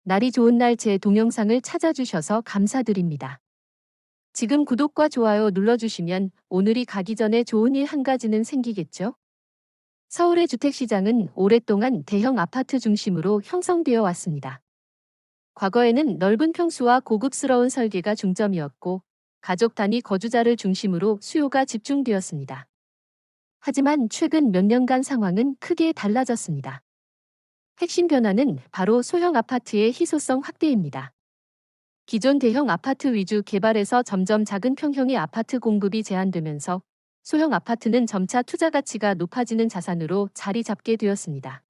날이 좋은 날 제 동영상을 찾아주셔서 감사드립니다. 지금 구독과 좋아요 눌러주시면 오늘이 가기 전에 좋은 일 한 가지는 생기겠죠? 서울의 주택시장은 오랫동안 대형 아파트 중심으로 형성되어 왔습니다. 과거에는 넓은 평수와 고급스러운 설계가 중점이었고, 가족 단위 거주자를 중심으로 수요가 집중되었습니다. 하지만 최근 몇 년간 상황은 크게 달라졌습니다. 핵심 변화는 바로 소형 아파트의 희소성 확대입니다. 기존 대형 아파트 위주 개발에서 점점 작은 평형의 아파트 공급이 제한되면서 소형 아파트는 점차 투자 가치가 높아지는 자산으로 자리 잡게 되었습니다.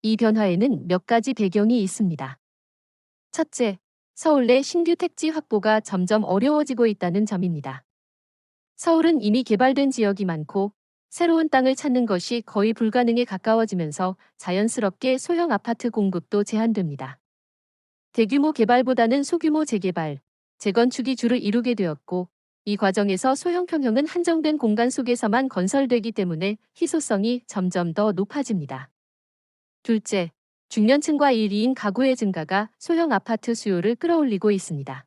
이 변화에는 몇 가지 배경이 있습니다. 첫째, 서울 내 신규 택지 확보가 점점 어려워지고 있다는 점입니다. 서울은 이미 개발된 지역이 많고 새로운 땅을 찾는 것이 거의 불가능에 가까워지면서 자연스럽게 소형 아파트 공급도 제한됩니다. 대규모 개발보다는 소규모 재개발, 재건축이 주를 이루게 되었고, 이 과정에서 소형 평형은 한정된 공간 속에서만 건설되기 때문에 희소성이 점점 더 높아집니다. 둘째, 중년층과 1인 가구의 증가가 소형 아파트 수요를 끌어올리고 있습니다.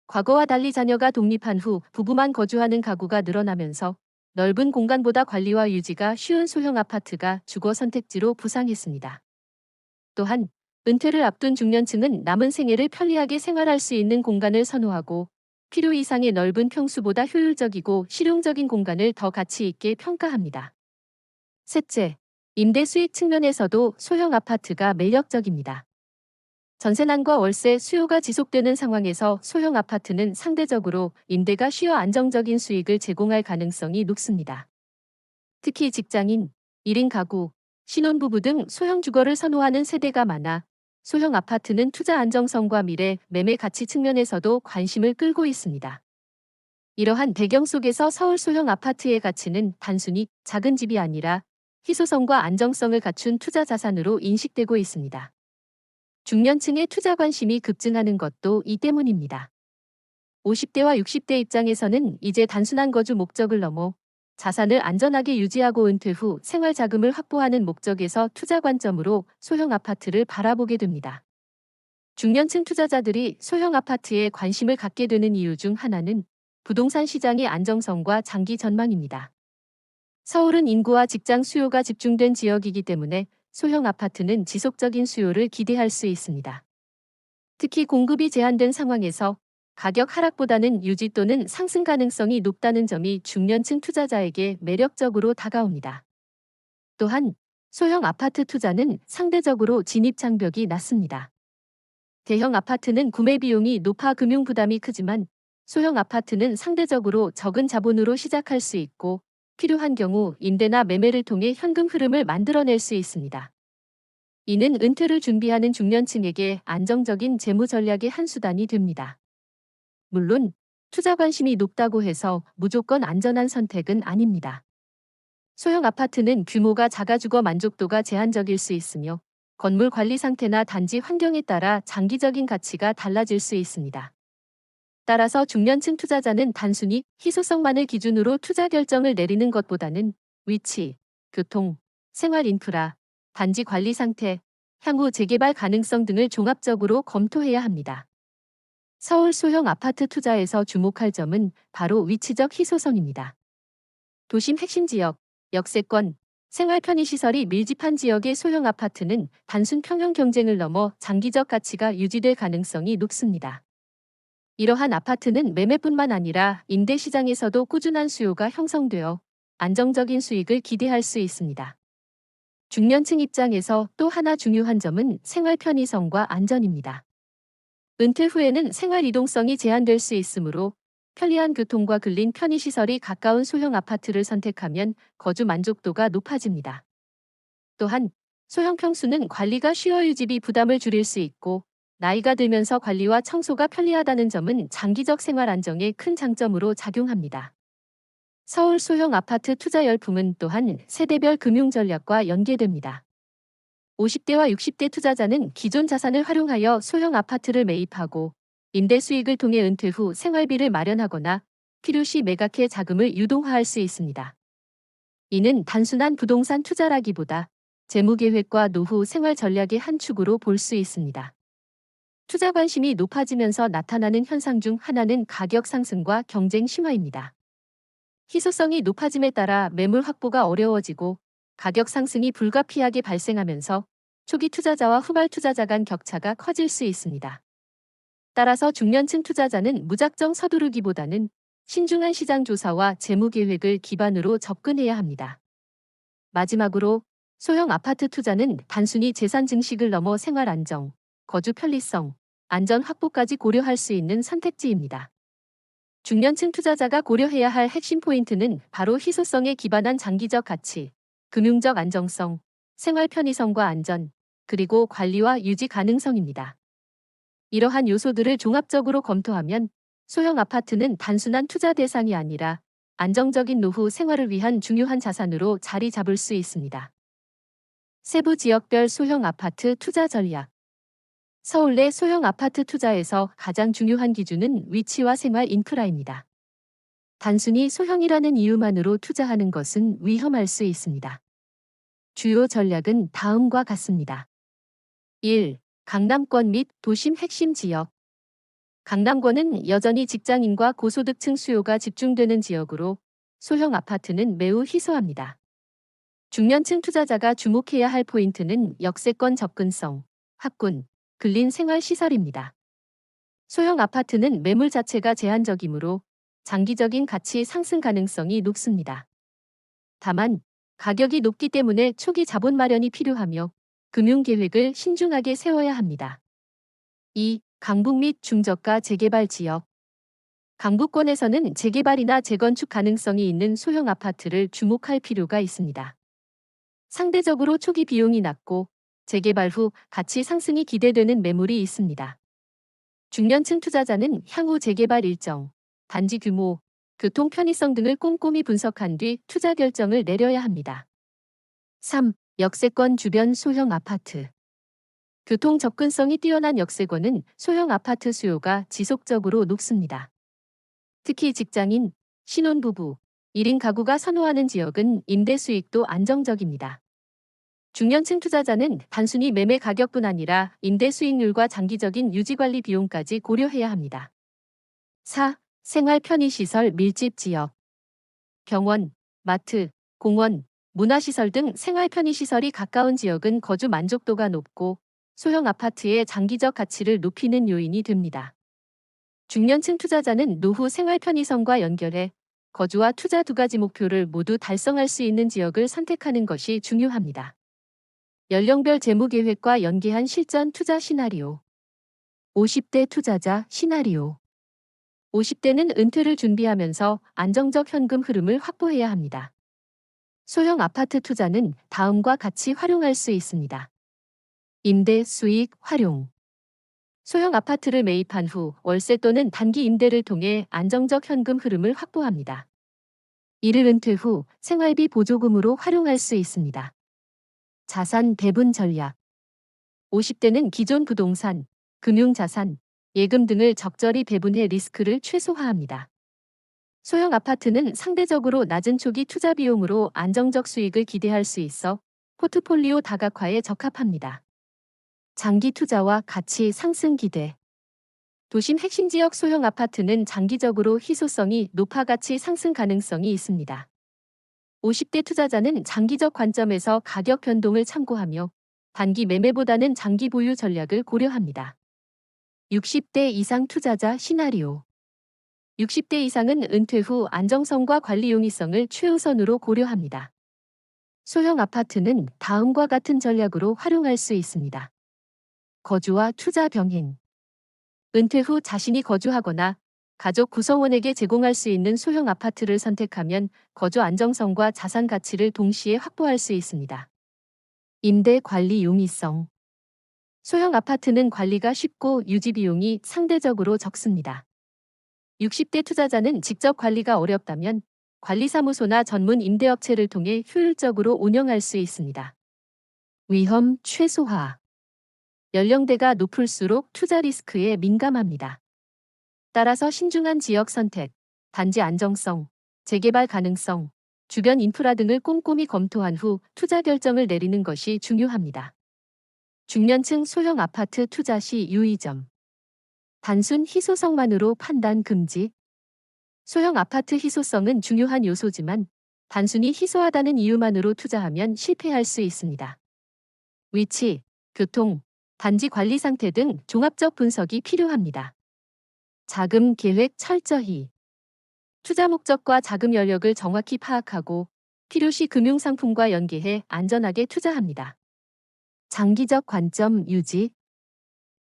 과거와 달리 자녀가 독립한 후 부부만 거주하는 가구가 늘어나면서 넓은 공간보다 관리와 유지가 쉬운 소형 아파트가 주거 선택지로 부상했습니다. 또한 은퇴를 앞둔 중년층은 남은 생애를 편리하게 생활할 수 있는 공간을 선호하고 필요 이상의 넓은 평수보다 효율적이고 실용적인 공간을 더 가치 있게 평가합니다. 셋째, 임대 수익 측면에서도 소형 아파트가 매력적입니다. 전세난과 월세 수요가 지속되는 상황에서 소형 아파트는 상대적으로 임대가 쉬워 안정적인 수익을 제공할 가능성이 높습니다. 특히 직장인, 1인 가구, 신혼부부 등 소형 주거를 선호하는 세대가 많아 소형 아파트는 투자 안정성과 미래, 매매 가치 측면에서도 관심을 끌고 있습니다. 이러한 배경 속에서 서울 소형 아파트의 가치는 단순히 작은 집이 아니라 희소성과 안정성을 갖춘 투자 자산으로 인식되고 있습니다. 중년층의 투자 관심이 급증하는 것도 이 때문입니다. 50대와 60대 입장에서는 이제 단순한 거주 목적을 넘어 자산을 안전하게 유지하고 은퇴 후 생활 자금을 확보하는 목적에서 투자 관점으로 소형 아파트를 바라보게 됩니다. 중년층 투자자들이 소형 아파트에 관심을 갖게 되는 이유 중 하나는 부동산 시장의 안정성과 장기 전망입니다. 서울은 인구와 직장 수요가 집중된 지역이기 때문에 소형 아파트는 지속적인 수요를 기대할 수 있습니다. 특히 공급이 제한된 상황에서 가격 하락보다는 유지 또는 상승 가능성이 높다는 점이 중년층 투자자에게 매력적으로 다가옵니다. 또한 소형 아파트 투자는 상대적으로 진입 장벽이 낮습니다. 대형 아파트는 구매 비용이 높아 금융 부담이 크지만 소형 아파트는 상대적으로 적은 자본으로 시작할 수 있고 필요한 경우 임대나 매매를 통해 현금 흐름을 만들어낼 수 있습니다. 이는 은퇴를 준비하는 중년층에게 안정적인 재무 전략의 한 수단이 됩니다. 물론 투자 관심이 높다고 해서 무조건 안전한 선택은 아닙니다. 소형 아파트는 규모가 작아지고 만족도가 제한적일 수 있으며 건물 관리 상태나 단지 환경에 따라 장기적인 가치가 달라질 수 있습니다. 따라서 중년층 투자자는 단순히 희소성만을 기준으로 투자 결정을 내리는 것보다는 위치, 교통, 생활 인프라, 단지 관리 상태, 향후 재개발 가능성 등을 종합적으로 검토해야 합니다. 서울 소형 아파트 투자에서 주목할 점은 바로 위치적 희소성입니다. 도심 핵심 지역, 역세권, 생활 편의시설이 밀집한 지역의 소형 아파트는 단순 평형 경쟁을 넘어 장기적 가치가 유지될 가능성이 높습니다. 이러한 아파트는 매매뿐만 아니라 임대 시장에서도 꾸준한 수요가 형성되어 안정적인 수익을 기대할 수 있습니다. 중년층 입장에서 또 하나 중요한 점은 생활 편의성과 안전입니다. 은퇴 후에는 생활 이동성이 제한될 수 있으므로 편리한 교통과 근린 편의시설이 가까운 소형 아파트를 선택하면 거주 만족도가 높아집니다. 또한 소형 평수는 관리가 쉬워 유지비 부담을 줄일 수 있고 나이가 들면서 관리와 청소가 편리하다는 점은 장기적 생활 안정에 큰 장점으로 작용합니다. 서울 소형 아파트 투자 열풍은 또한 세대별 금융 전략과 연계됩니다. 50대와 60대 투자자는 기존 자산을 활용하여 소형 아파트를 매입하고 임대 수익을 통해 은퇴 후 생활비를 마련하거나 필요시 매각해 자금을 유동화할 수 있습니다. 이는 단순한 부동산 투자라기보다 재무계획과 노후 생활 전략의 한 축으로 볼 수 있습니다. 투자 관심이 높아지면서 나타나는 현상 중 하나는 가격 상승과 경쟁 심화입니다. 희소성이 높아짐에 따라 매물 확보가 어려워지고 가격 상승이 불가피하게 발생하면서 초기 투자자와 후발 투자자 간 격차가 커질 수 있습니다. 따라서 중년층 투자자는 무작정 서두르기보다는 신중한 시장 조사와 재무 계획을 기반으로 접근해야 합니다. 마지막으로 소형 아파트 투자는 단순히 재산 증식을 넘어 생활 안정, 거주 편리성, 안전 확보까지 고려할 수 있는 선택지입니다. 중년층 투자자가 고려해야 할 핵심 포인트는 바로 희소성에 기반한 장기적 가치, 금융적 안정성, 생활 편의성과 안전, 그리고 관리와 유지 가능성입니다. 이러한 요소들을 종합적으로 검토하면 소형 아파트는 단순한 투자 대상이 아니라 안정적인 노후 생활을 위한 중요한 자산으로 자리 잡을 수 있습니다. 세부 지역별 소형 아파트 투자 전략. 서울 내 소형 아파트 투자에서 가장 중요한 기준은 위치와 생활 인프라입니다. 단순히 소형이라는 이유만으로 투자하는 것은 위험할 수 있습니다. 주요 전략은 다음과 같습니다. 1. 강남권 및 도심 핵심 지역. 강남권은 여전히 직장인과 고소득층 수요가 집중되는 지역으로 소형 아파트는 매우 희소합니다. 중년층 투자자가 주목해야 할 포인트는 역세권 접근성, 학군, 근린 생활 시설입니다. 소형 아파트는 매물 자체가 제한적이므로 장기적인 가치 상승 가능성이 높습니다. 다만 가격이 높기 때문에 초기 자본 마련이 필요하며 금융 계획을 신중하게 세워야 합니다. 2. 강북 및 중저가 재개발 지역. 강북권에서는 재개발이나 재건축 가능성이 있는 소형 아파트를 주목할 필요가 있습니다. 상대적으로 초기 비용이 낮고 재개발 후 가치 상승이 기대되는 매물이 있습니다. 중년층 투자자는 향후 재개발 일정, 단지 규모, 교통 편의성 등을 꼼꼼히 분석한 뒤 투자 결정을 내려야 합니다. 3. 역세권 주변 소형 아파트. 교통 접근성이 뛰어난 역세권은 소형 아파트 수요가 지속적으로 높습니다. 특히 직장인, 신혼부부, 1인 가구가 선호하는 지역은 임대 수익도 안정적입니다. 중년층 투자자는 단순히 매매 가격뿐 아니라 임대 수익률과 장기적인 유지관리 비용까지 고려해야 합니다. 4. 생활 편의시설 밀집 지역. 병원, 마트, 공원, 문화시설 등 생활 편의시설이 가까운 지역은 거주 만족도가 높고 소형 아파트의 장기적 가치를 높이는 요인이 됩니다. 중년층 투자자는 노후 생활 편의성과 연결해 거주와 투자 두 가지 목표를 모두 달성할 수 있는 지역을 선택하는 것이 중요합니다. 연령별 재무 계획과 연계한 실전 투자 시나리오. 50대 투자자 시나리오. 50대는 은퇴를 준비하면서 안정적 현금 흐름을 확보해야 합니다. 소형 아파트 투자는 다음과 같이 활용할 수 있습니다. 임대 수익 활용. 소형 아파트를 매입한 후 월세 또는 단기 임대를 통해 안정적 현금 흐름을 확보합니다. 이를 은퇴 후 생활비 보조금으로 활용할 수 있습니다. 자산 배분 전략. 50대는 기존 부동산, 금융자산, 예금 등을 적절히 배분해 리스크를 최소화합니다. 소형 아파트는 상대적으로 낮은 초기 투자 비용으로 안정적 수익을 기대할 수 있어 포트폴리오 다각화에 적합합니다. 장기 투자와 가치 상승 기대. 도심 핵심 지역 소형 아파트는 장기적으로 희소성이 높아 가치 상승 가능성이 있습니다. 50대 투자자는 장기적 관점에서 가격 변동을 참고하며 단기 매매보다는 장기 보유 전략을 고려합니다. 60대 이상 투자자 시나리오. 60대 이상은 은퇴 후 안정성과 관리 용이성을 최우선으로 고려합니다. 소형 아파트는 다음과 같은 전략으로 활용할 수 있습니다. 거주와 투자 병행. 은퇴 후 자신이 거주하거나 가족 구성원에게 제공할 수 있는 소형 아파트를 선택하면 거주 안정성과 자산 가치를 동시에 확보할 수 있습니다. 임대 관리 용이성. 소형 아파트는 관리가 쉽고 유지 비용이 상대적으로 적습니다. 60대 투자자는 직접 관리가 어렵다면 관리사무소나 전문 임대업체를 통해 효율적으로 운영할 수 있습니다. 위험 최소화. 연령대가 높을수록 투자 리스크에 민감합니다. 따라서 신중한 지역 선택, 단지 안정성, 재개발 가능성, 주변 인프라 등을 꼼꼼히 검토한 후 투자 결정을 내리는 것이 중요합니다. 중년층 소형 아파트 투자 시 유의점. 단순 희소성만으로 판단 금지. 소형 아파트 희소성은 중요한 요소지만 단순히 희소하다는 이유만으로 투자하면 실패할 수 있습니다. 위치, 교통, 단지 관리 상태 등 종합적 분석이 필요합니다. 자금 계획 철저히. 투자 목적과 자금 여력을 정확히 파악하고 필요시 금융상품과 연계해 안전하게 투자합니다. 장기적 관점 유지.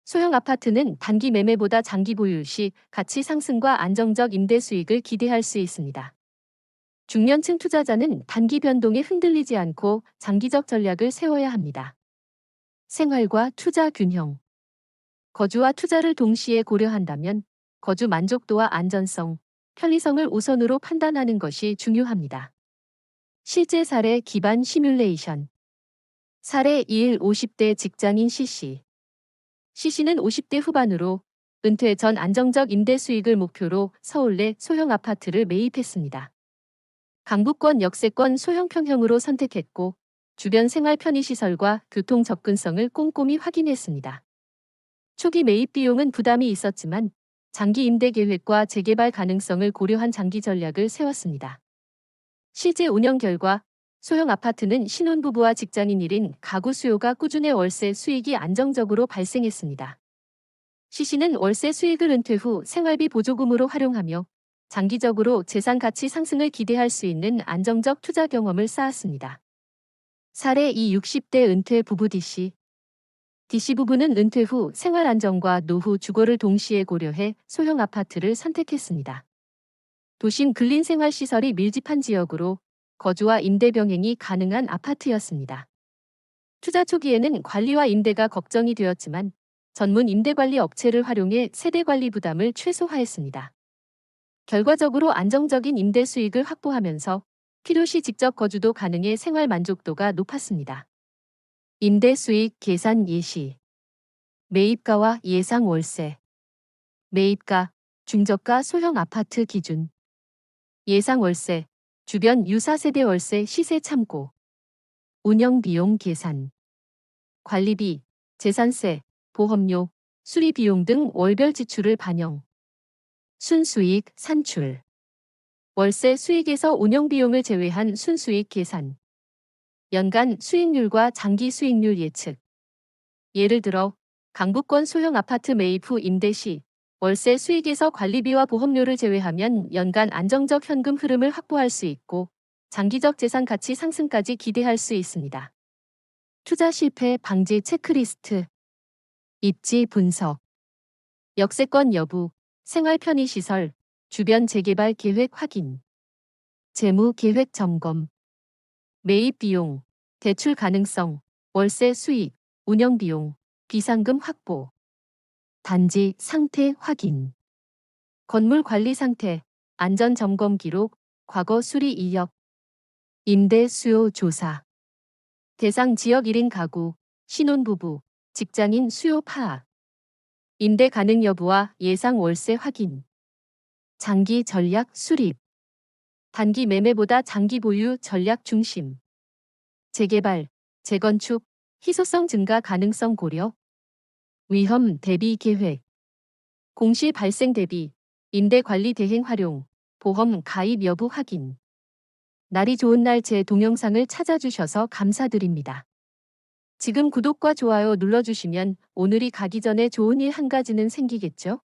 소형 아파트는 단기 매매보다 장기 보유 시 가치 상승과 안정적 임대 수익을 기대할 수 있습니다. 중년층 투자자는 단기 변동에 흔들리지 않고 장기적 전략을 세워야 합니다. 생활과 투자 균형. 거주와 투자를 동시에 고려한다면 거주 만족도와 안전성, 편리성을 우선으로 판단하는 것이 중요합니다. 실제 사례 기반 시뮬레이션. 사례 1 50대 직장인 C씨. C씨는 50대 후반으로 은퇴 전 안정적 임대 수익을 목표로 서울 내 소형 아파트를 매입했습니다. 강북권 역세권 소형 평형으로 선택했고 주변 생활 편의시설과 교통 접근성을 꼼꼼히 확인했습니다. 초기 매입 비용은 부담이 있었지만 장기 임대 계획과 재개발 가능성을 고려한 장기 전략을 세웠습니다. 실제 운영 결과 소형 아파트는 신혼부부와 직장인 1인 가구 수요가 꾸준해 월세 수익이 안정적으로 발생했습니다. C씨는 월세 수익을 은퇴 후 생활비 보조금으로 활용하며 장기적으로 재산 가치 상승을 기대할 수 있는 안정적 투자 경험을 쌓았습니다. 사례 2 60대 은퇴 부부 D씨. D씨 부부는 은퇴 후 생활 안정과 노후 주거를 동시에 고려해 소형 아파트를 선택했습니다. 도심 근린 생활 시설이 밀집한 지역으로 거주와 임대 병행이 가능한 아파트였습니다. 투자 초기에는 관리와 임대가 걱정이 되었지만 전문 임대관리 업체를 활용해 세대 관리 부담을 최소화했습니다. 결과적으로 안정적인 임대 수익을 확보하면서 필요시 직접 거주도 가능해 생활 만족도가 높았습니다. 임대 수익 계산 예시. 매입가와 예상 월세. 매입가, 중저가 소형 아파트 기준. 예상 월세, 주변 유사 세대 월세 시세 참고. 운영 비용 계산. 관리비, 재산세, 보험료, 수리 비용 등 월별 지출을 반영. 순수익 산출. 월세 수익에서 운영 비용을 제외한 순수익 계산. 연간 수익률과 장기 수익률 예측. 예를 들어 강북권 소형 아파트 매입 후 임대 시 월세 수익에서 관리비와 보험료를 제외하면 연간 안정적 현금 흐름을 확보할 수 있고 장기적 재산 가치 상승까지 기대할 수 있습니다. 투자 실패 방지 체크리스트. 입지 분석. 역세권 여부, 생활 편의시설, 주변 재개발 계획 확인. 재무 계획 점검. 매입 비용, 대출 가능성, 월세 수익, 운영 비용, 비상금 확보. 단지 상태 확인. 건물 관리 상태, 안전 점검 기록, 과거 수리 이력. 임대 수요 조사. 대상 지역 1인 가구, 신혼부부, 직장인 수요 파악. 임대 가능 여부와 예상 월세 확인. 장기 전략 수립. 단기 매매보다 장기 보유 전략 중심. 재개발, 재건축, 희소성 증가 가능성 고려. 위험 대비 계획. 공시 발생 대비, 임대 관리 대행 활용, 보험 가입 여부 확인. 날이 좋은 날 제 동영상을 찾아주셔서 감사드립니다. 지금 구독과 좋아요 눌러주시면 오늘이 가기 전에 좋은 일 한 가지는 생기겠죠?